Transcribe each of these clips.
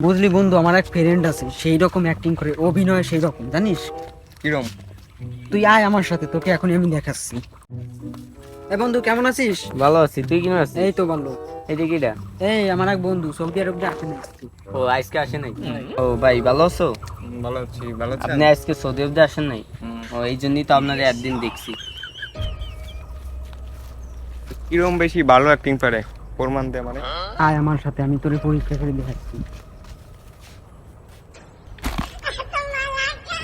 বুঝলি বন্ধু, আমার এক ফ্রেন্ড আছে, সেই রকম অ্যাক্টিং করে, অভিনয় সেই রকম, জানিস? কিরম? তুই আয় আমার সাথে, তোকে এখন আমি দেখাচ্ছি। এ বন্ধু, কেমন আছিস? ভালো আছি, তুই কেমন আছিস? এই তো ভালো। এটা কিটা? এই আমার এক বন্ধু সৌদি আরব দিয়ে আসেন আসছি। ও আজকে আসে নাই? ও ভাই ভালো আছো? ভালো আছি। ভালো আছেন? আপনি আজকে সৌদি আরব আসেন নাই? ও এই জন্যই তো আপনার একদিন দেখছি। কিরম বেশি ভালো অ্যাক্টিং পারে প্রমাণ দে মানে। আয় আমার সাথে, আমি তোরে পরীক্ষা করে দেখাচ্ছি।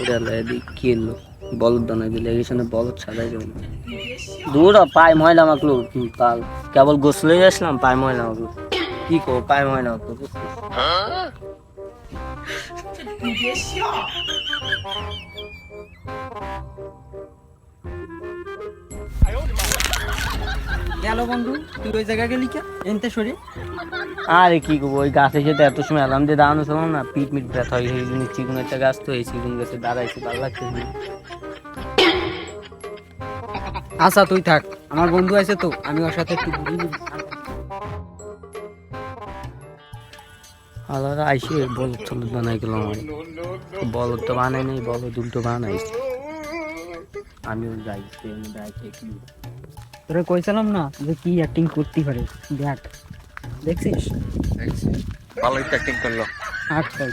ওরা লেডি কি এলো? বলদ দানা দিলে এই সামনে বলদ ছাড়াই যাবে না। দূর হ, পায়ে ময়লা মাখলো। কেবল গোসলে আসলাম, পায়ে ময়লা মাখলো। কি কো, পায়ে ময়লা মাখলো, বুঝছিস? গেল বন্ধু, তুই ওই জায়গা গেলি কে এনতে সরি? আরে কি করবো, ওই গাছের সাথে এত সময় অ্যালার্ম দিয়ে দাঁড়ানো ছিল না, পিঠ মিট ব্যথা হয়, সেই জন্য চিকুন একটা গাছ, তো এই চিকুন গাছে দাঁড়াইছি, ভালো লাগছে না। আচ্ছা তুই থাক, আমার বন্ধু আছে তো, আমি ওর সাথে একটু ঘুরি নিবি। আলাদা আইসে বলদ টলদ বানাই গেল আমার। বলদ তো বানাই নাই, বলদ উল্টো বানাইছে। আমিও যাই, ট্রেনে যাই, কি তোরে কইছিলাম না যে কি অ্যাক্টিং করতে পারে, দেখ, দেখছিস? ভালোই অ্যাক্টিং করলো। আচ্ছা।